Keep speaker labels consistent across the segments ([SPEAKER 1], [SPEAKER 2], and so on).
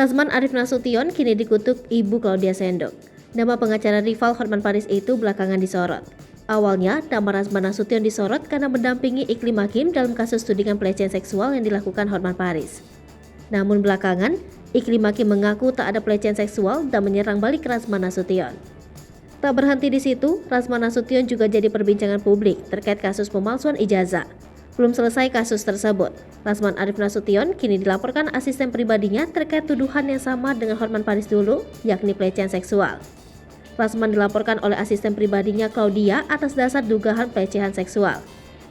[SPEAKER 1] Razman Arif Nasution kini dikutuk Ibu Claudia Sendok. Nama pengacara rival Hotman Paris itu belakangan disorot. Awalnya, nama Razman Nasution disorot karena mendampingi Iklim Hakim dalam kasus tudingan pelecehan seksual yang dilakukan Hotman Paris. Namun belakangan, Iklim Hakim mengaku tak ada pelecehan seksual dan menyerang balik Razman Nasution. Tak berhenti di situ, Razman Nasution juga jadi perbincangan publik terkait kasus pemalsuan ijazah. Belum selesai kasus tersebut, Razman Arif Nasution kini dilaporkan asisten pribadinya terkait tuduhan yang sama dengan Hotman Paris dulu, yakni pelecehan seksual. Razman dilaporkan oleh asisten pribadinya Claudia atas dasar dugaan pelecehan seksual.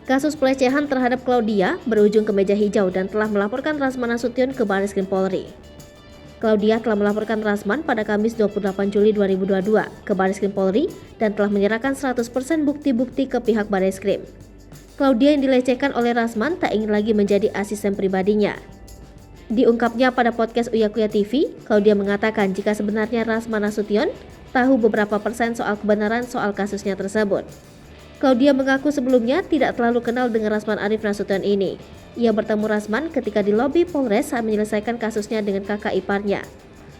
[SPEAKER 1] Kasus pelecehan terhadap Claudia berujung ke meja hijau dan telah melaporkan Razman Nasution ke Barreskrim Polri. Claudia telah melaporkan Razman pada Kamis 28 Juli 2022 ke Barreskrim Polri dan telah menyerahkan 100% bukti-bukti ke pihak Barreskrim. Claudia yang dilecehkan oleh Razman tak ingin lagi menjadi asisten pribadinya. Diungkapnya pada podcast Uya Kuya TV, Claudia mengatakan jika sebenarnya Razman Nasution tahu beberapa persen soal kebenaran soal kasusnya tersebut. Claudia mengaku sebelumnya tidak terlalu kenal dengan Razman Arif Nasution ini. Ia bertemu Razman ketika di lobi Polres saat menyelesaikan kasusnya dengan kakak iparnya.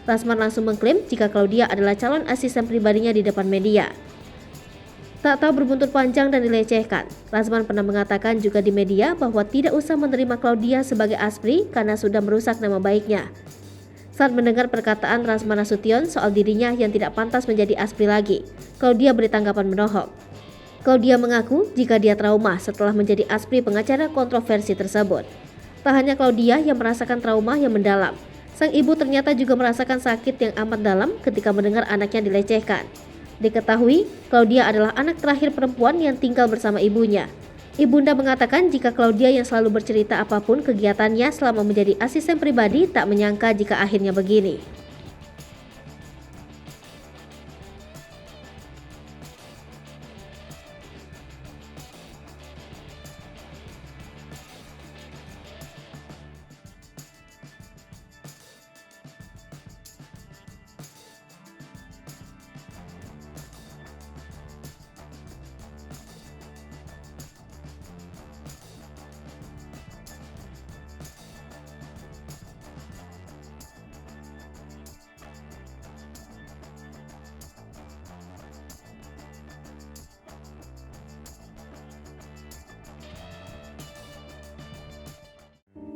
[SPEAKER 1] Razman langsung mengklaim jika Claudia adalah calon asisten pribadinya di depan media. Tak tahu berbuntut panjang dan dilecehkan, Razman pernah mengatakan juga di media bahwa tidak usah menerima Claudia sebagai aspri karena sudah merusak nama baiknya. Saat mendengar perkataan Razman Nasution soal dirinya yang tidak pantas menjadi aspri lagi, Claudia beri tanggapan menohok. Claudia mengaku jika dia trauma setelah menjadi aspri pengacara kontroversi tersebut. Tak hanya Claudia yang merasakan trauma yang mendalam, sang ibu ternyata juga merasakan sakit yang amat dalam ketika mendengar anaknya dilecehkan. Diketahui, Claudia adalah anak terakhir perempuan yang tinggal bersama ibunya. Ibunda mengatakan jika Claudia yang selalu bercerita apapun kegiatannya selama menjadi asisten pribadi tak menyangka jika akhirnya begini.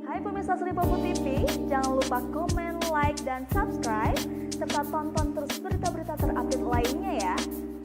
[SPEAKER 2] Hai pemirsa Sri Popo TV, jangan lupa komen, like, dan subscribe, serta tonton terus berita-berita terupdate